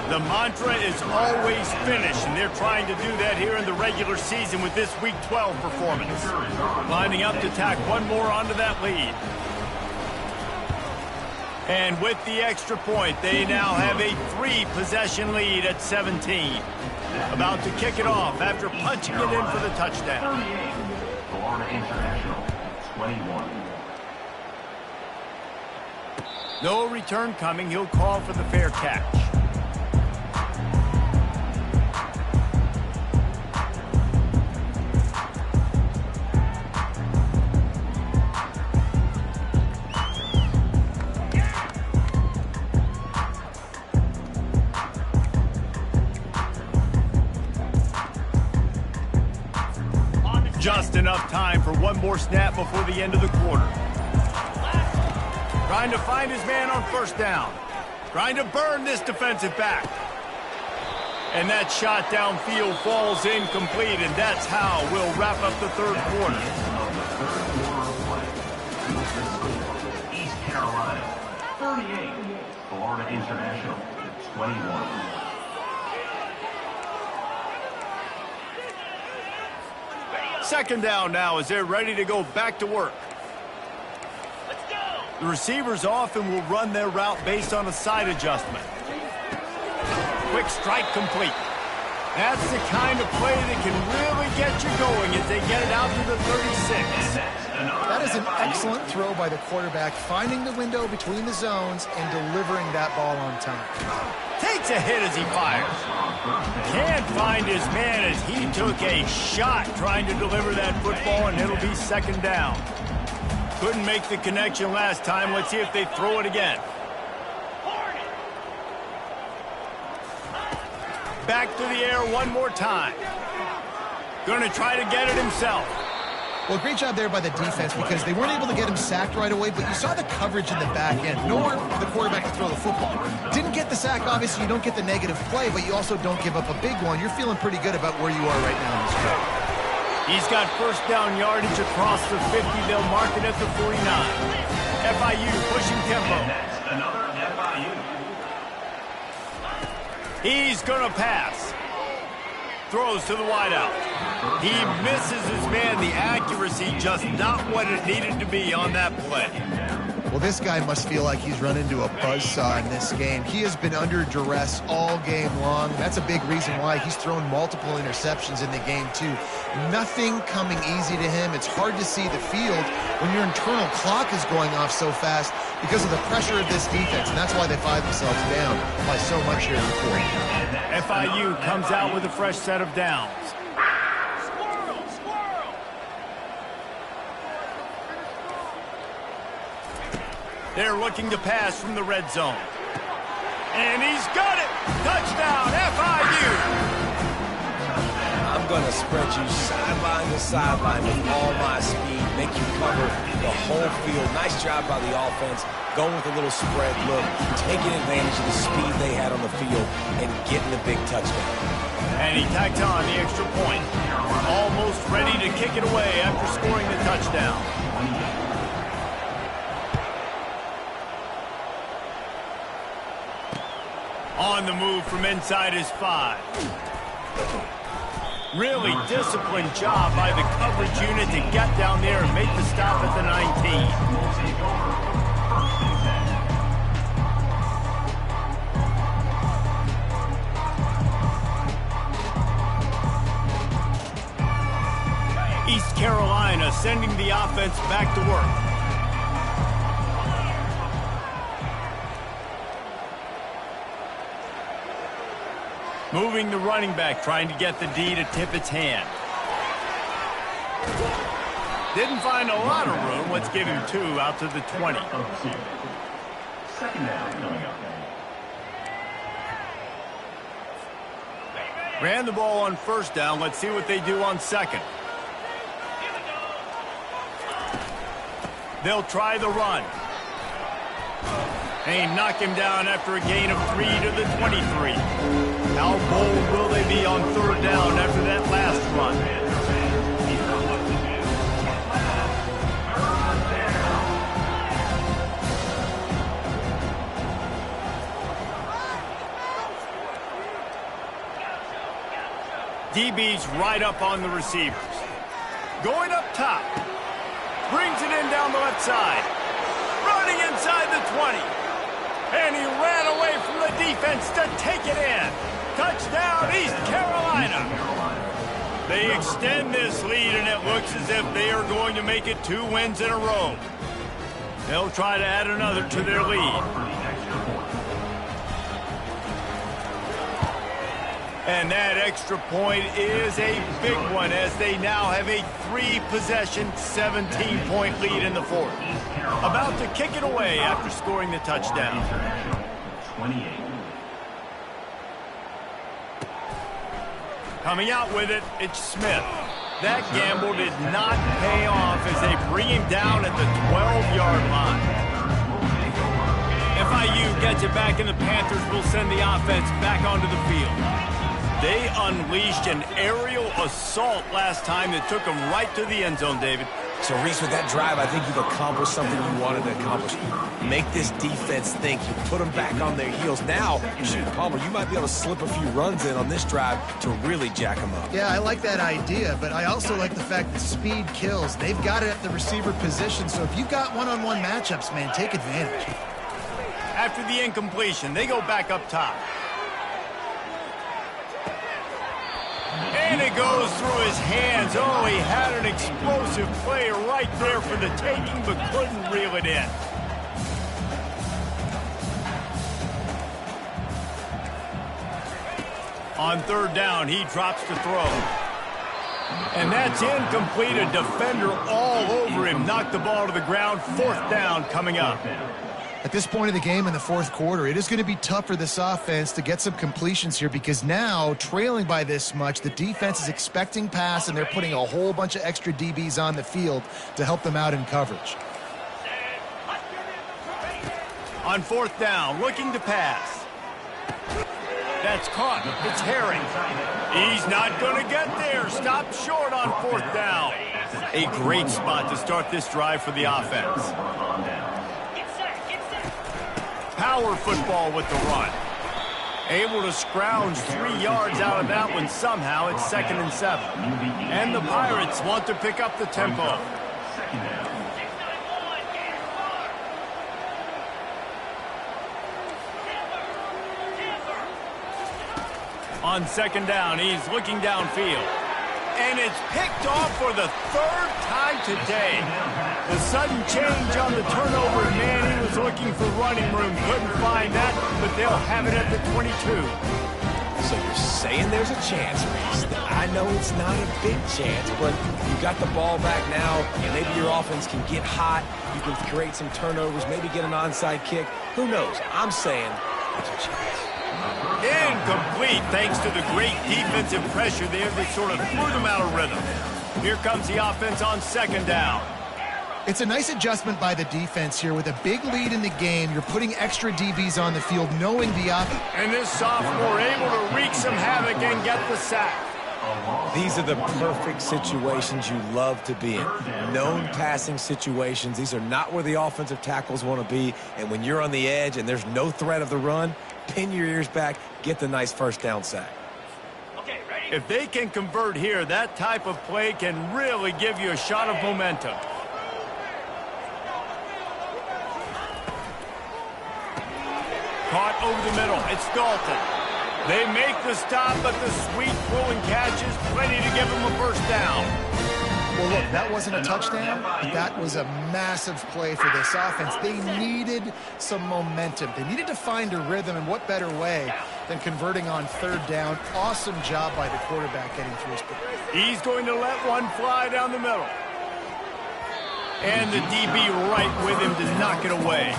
The mantra is always finish, and they're trying to do that here in the regular season with this Week 12 performance. Lining up to tack one more onto that lead. And with the extra point, they now have a 3-possession lead at 17. About to kick it off after punching it in for the touchdown.
38, Florida International, 21.
No return coming. He'll call for the fair catch. Just enough time for one more snap before the end of the quarter. Trying to find his man on 1st down. Trying to burn this defensive back. And that shot downfield falls incomplete, and that's how we'll wrap up the 3rd quarter.
East Carolina, 38, Florida International, 21.
2nd down now as they're ready to go back to work.
Let's go.
The receivers often will run their route based on a side adjustment. Quick strike complete. That's the kind of play that can really get you going as they get it out to the 36.
That is an excellent throw by the quarterback, finding the window between the zones and delivering that ball on time.
Takes a hit as he fires. Can't find his man as he took a shot trying to deliver that football, and it'll be 2nd down. Couldn't make the connection last time. Let's see if they throw it again. Back to the air one more time. Going to try to get it himself.
Well, great job there by the defense because they weren't able to get him sacked right away, but you saw the coverage in the back end. Nowhere for the quarterback to throw the football. Didn't get the sack, obviously. You don't get the negative play, but you also don't give up a big one. You're feeling pretty good about where you are right now in this game.
He's got 1st down yardage across the 50. They'll mark it at the 49. FIU pushing tempo.
Another FIU.
He's going to pass. Throws to the wideout. He misses his man. The accuracy just not what it needed to be on that play.
Well, this guy must feel like he's run into a buzzsaw in this game. He has been under duress all game long. That's a big reason why he's thrown multiple interceptions in the game, too. Nothing coming easy to him. It's hard to see the field when your internal clock is going off so fast because of the pressure of this defense, and that's why they find themselves down by so much here in the fourth.
FIU comes out with a fresh set of downs.
Squirrel, squirrel.
They're looking to pass from the red zone. And he's got it! Touchdown, FIU!
I'm going to spread you sideline to sideline with all my speed, make you cover the whole field. Nice job by the offense, going with a little spread look, taking advantage of the speed they had on the field, and getting the big touchdown.
And he tacked on the extra point. Almost ready to kick it away after scoring the touchdown. On the move from inside his 5. Really disciplined job by the coverage unit to get down there and make the stop at the 19. East Carolina sending the offense back to work. Moving the running back, trying to get the D to tip its hand. Didn't find a lot of room. Let's give him 2 out to the 20.
Second down coming up.
Ran the ball on first down. Let's see what they do on second. They'll try the run. And knock him down after a gain of 3 to the 23. How bold will they be on third down after that last run? DB's right up on the receivers. Going up top. Brings it in down the left side. Running inside the 20. And he ran away from the defense to take it in. Touchdown, East Carolina. They extend this lead, and it looks as if they are going to make it 2 wins in a row. They'll try to add another to their lead. And that extra point is a big one as they now have a 3-possession, 17-point lead in the fourth. About to kick it away after scoring the touchdown.
28.
Coming out with it, it's Smith. That gamble did not pay off as they bring him down at the 12-yard line. FIU gets it back, and the Panthers will send the offense back onto the field. They unleashed an aerial assault last time that took them right to the end zone, David.
So, Reese, with that drive, I think you've accomplished something you wanted to accomplish. Make this defense think. You put them back on their heels. Now, shoot, Palmer, you might be able to slip a few runs in on this drive to really jack them up.
Yeah, I like that idea, but I also like the fact that speed kills. They've got it at the receiver position, so if you've got one-on-one matchups, man, take advantage.
After the incompletion, they go back up top. And it goes through his hands. Oh, he had an explosive play right there for the taking, but couldn't reel it in. On third down, he drops to throw. And that's incomplete. A defender all over him. Knocked the ball to the ground. Fourth down coming up.
At this point of the game in the fourth quarter, it is going to be tough for this offense to get some completions here because now, trailing by this much, the defense is expecting pass, and they're putting a whole bunch of extra DBs on the field to help them out in coverage.
On fourth down, looking to pass. That's caught. It's Herring. He's not going to get there. Stopped short on fourth down. A great spot to start this drive for the offense. Power football with the run. Able to scrounge 3 yards out of that one somehow. It's 2nd and 7. And the Pirates want to pick up the tempo. On second down, he's looking downfield. And it's picked off for the 3rd time today. The sudden change on the turnover, man, he was looking for running room. Couldn't find that, but they'll have it at the 22.
So you're saying there's a chance, Reese. I know it's not a big chance, but you got the ball back now. Maybe your offense can get hot. You can create some turnovers, maybe get an onside kick. Who knows? I'm saying
Incomplete, thanks to the great defensive pressure there that sort of threw them out of rhythm. Here comes the offense on second down.
It's a nice adjustment by the defense here. With a big lead in the game, you're putting extra DBs on the field, knowing the offense.
And this sophomore able to wreak some havoc and get the sack.
These are the perfect situations you love to be in. Known passing situations. These are not where the offensive tackles want to be. And when you're on the edge and there's no threat of the run, pin your ears back, get the nice first down sack.
Okay, ready?
If they can convert here, that type of play can really give you a shot of momentum. Caught over the middle. It's Dalton. They make the stop, but the sweet pulling catch is plenty to give them a first down.
Well, look, that wasn't a touchdown. That was a massive play for this offense. They needed some momentum. They needed to find a rhythm, and what better way than converting on third down. Awesome job by the quarterback getting through his play.
He's going to let one fly down the middle. And the DB right with him to knock it away.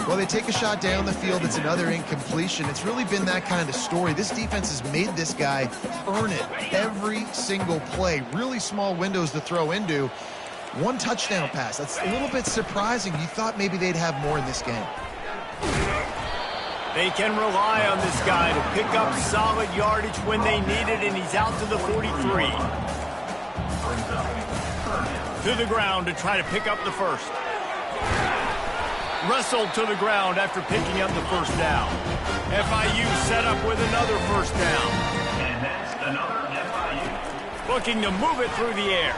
Well, they take a shot down the field. It's another incompletion. It's really been that kind of story. This defense has made this guy earn it every single play. Really small windows to throw into. One touchdown pass. That's a little bit surprising. You thought maybe they'd have more in this game.
They can rely on this guy to pick up solid yardage when they need it, and he's out to the 43. To the ground to try to pick up the first. Wrestled to the ground after picking up the first down. FIU set up with another first down.
And that's another FIU.
Looking to move it through the air.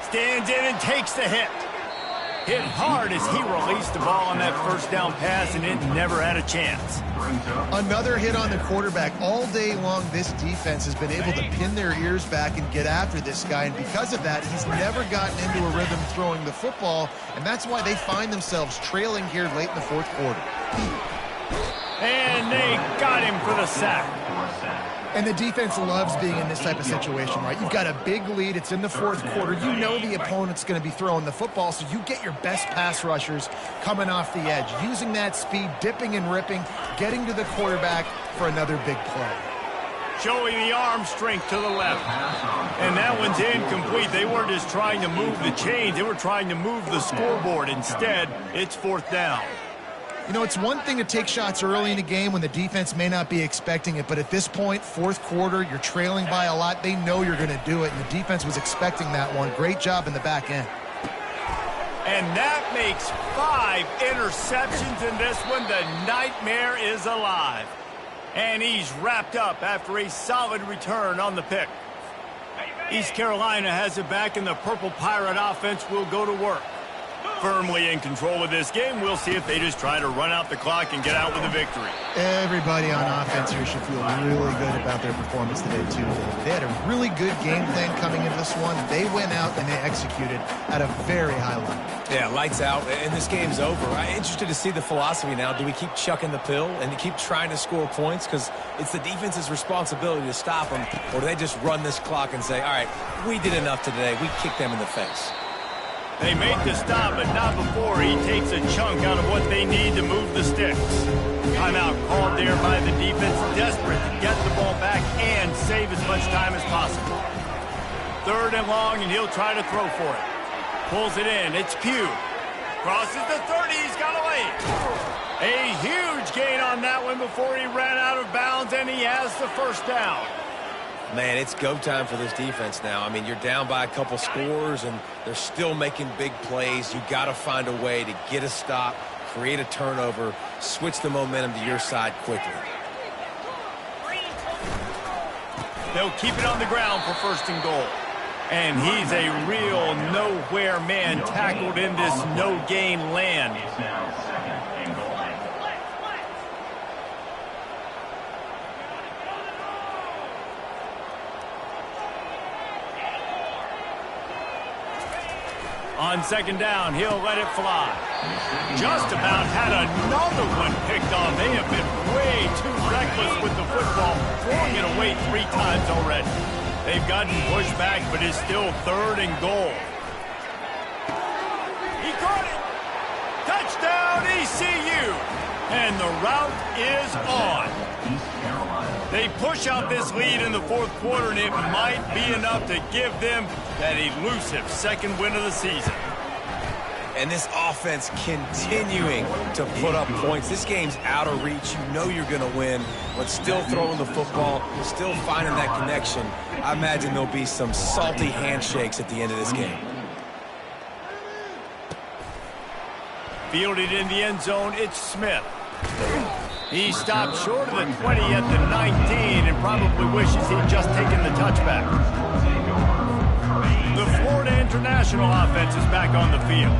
Stands in and takes the hit. Hit hard as he released the ball on that first down pass, and it never had a chance.
Another hit on the quarterback. All day long, this defense has been able to pin their ears back and get after this guy, and because of that, he's never gotten into a rhythm throwing the football, and that's why they find themselves trailing here late in the fourth quarter.
And they got him for the sack.
And the defense loves being in this type of situation, right? You've got a big lead. It's in the fourth quarter. You know the opponent's going to be throwing the football, so you get your best pass rushers coming off the edge, using that speed, dipping and ripping, getting to the quarterback for another big play.
Showing the arm strength to the left. And that one's incomplete. They weren't just trying to move the chains. They were trying to move the scoreboard. Instead, it's fourth down.
You know, it's one thing to take shots early in the game when the defense may not be expecting it, but at this point, fourth quarter, you're trailing by a lot. They know you're going to do it, and the defense was expecting that one. Great job in the back end.
And that makes 5 interceptions in this one. The nightmare is alive. And he's wrapped up after a solid return on the pick. East Carolina has it back, and the Purple Pirate offense will go to work. Firmly in control of this game. We'll see if they just try to run out the clock and get out with a victory.
Everybody on offense here should feel really good about their performance today, too. They had a really good game plan coming into this one. They went out and they executed at a very high level.
Yeah, lights out, and this game's over. I'm interested to see the philosophy now. Do we keep chucking the pill and keep trying to score points? Because it's the defense's responsibility to stop them. Or do they just run this clock and say, all right, we did enough today. We kicked them in the face.
They make the stop, but not before he takes a chunk out of what they need to move the sticks. Timeout called there by the defense, desperate to get the ball back and save as much time as possible. Third and long, and he'll try to throw for it. Pulls it in. It's Pugh. Crosses the 30. He's got away. A huge gain on that one before he ran out of bounds, and he has the first down.
Man, it's go time for this defense now. I mean, you're down by a couple scores, and they're still making big plays. You got to find a way to get a stop, create a turnover, switch the momentum to your side quickly.
They'll keep it on the ground for first and goal. And he's a real nowhere man tackled in this no-gain land.
It's now second and goal.
On second down, he'll let it fly. Just about had another one picked off. They have been way too reckless with the football, throwing it away 3 times already. They've gotten pushed back, but it's still third and goal. He caught it. Touchdown, ECU. And the route is on.
East Carolina.
They push out this lead in the fourth quarter, and it might be enough to give them that elusive second win of the season.
And this offense continuing to put up points. This game's out of reach. You know you're going to win, but still throwing the football, still finding that connection. I imagine there'll be some salty handshakes at the end of this game.
Fielded in the end zone, it's Smith. He stopped short of the 20 at the 19 and probably wishes he'd just taken the touchback. The Florida International offense is back on the field.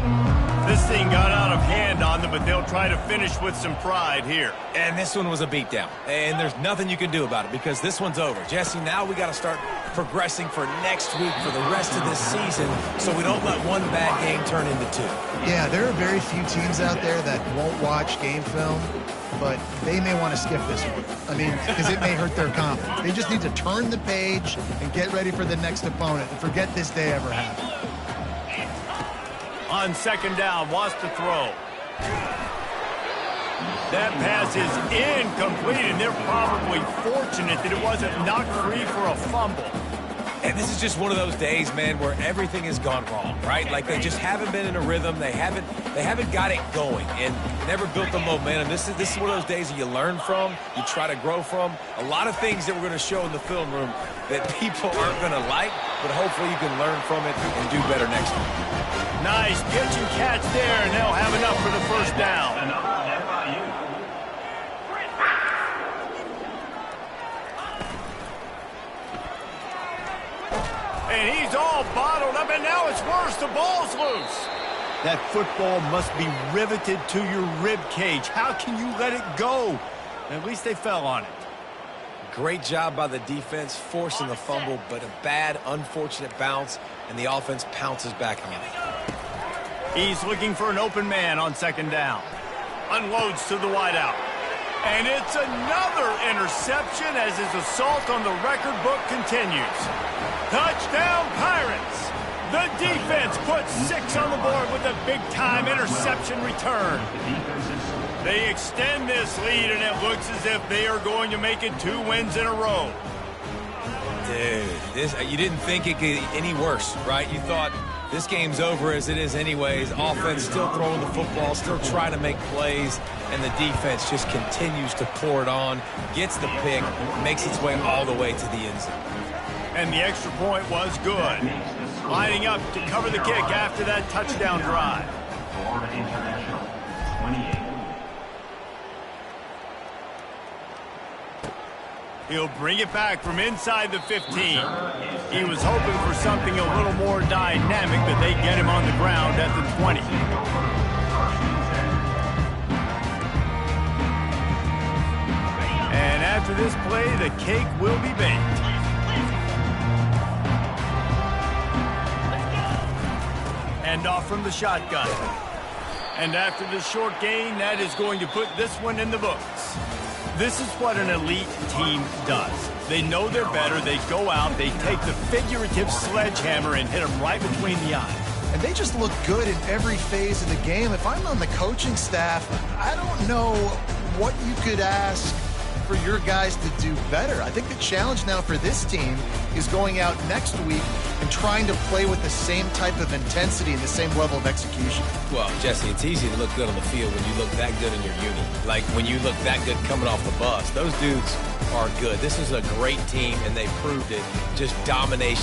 This thing got out of hand on them, but they'll try to finish with some pride here.
And this one was a beatdown. And there's nothing you can do about it because this one's over. Jesse, now we got to start progressing for next week for the rest of this season so we don't let one bad game turn into two.
Yeah, there are very few teams out there that won't watch game film, but they may want to skip this one. I mean, because it may hurt their confidence. They just need to turn the page and get ready for the next opponent and forget this day ever happened.
On second down, wants to throw. That pass is incomplete, and they're probably fortunate that it wasn't knocked free for a fumble.
And this is just one of those days, man, where everything has gone wrong, right? Like they just haven't been in a rhythm. They haven't got it going and never built the momentum. This is one of those days that you learn from, you try to grow from. A lot of things that we're going to show in the film room that people aren't going to like, but hopefully you can learn from it and do better next time.
Nice pitch and catch there, and they'll have enough for the first down.
FIU.
And he's all bottled up, and now it's worse. The ball's loose. That football must be riveted to your rib cage. How can you let it go? At least they fell on it.
Great job by the defense forcing the fumble, but a bad, unfortunate bounce, and the offense pounces back on it.
He's looking for an open man on second down. Unloads to the wideout. And it's another interception as his assault on the record book continues. Touchdown, Pirates! The defense puts 6 on the board with a big-time interception return. They extend this lead, and it looks as if they are going to make it 2 wins in a row.
Dude, you didn't think it could get any worse, right? You thought this game's over as it is anyways. Offense still throwing the football, still trying to make plays, and the defense just continues to pour it on, gets the pick, makes its way all the way to the end zone.
And the extra point was good. Lining up to cover the kick after that touchdown drive.
Florida International, 28.
He'll bring it back from inside the 15. He was hoping for something a little more dynamic, but they get him on the ground at the 20. And after this play, the cake will be baked. And off from the shotgun. And after the short gain, that is going to put this one in the books. This is what an elite team does. They know they're better. They go out, they take the figurative sledgehammer and hit them right between the eyes.
And they just look good in every phase of the game. If I'm on the coaching staff, I don't know what you could ask for your guys to do better. I think the challenge now for this team is going out next week and trying to play with the same type of intensity and the same level of execution.
Well, Jesse, it's easy to look good on the field when you look that good in your uni. Like when you look that good coming off the bus. Those dudes are good. This is a great team, and they proved it. Just domination.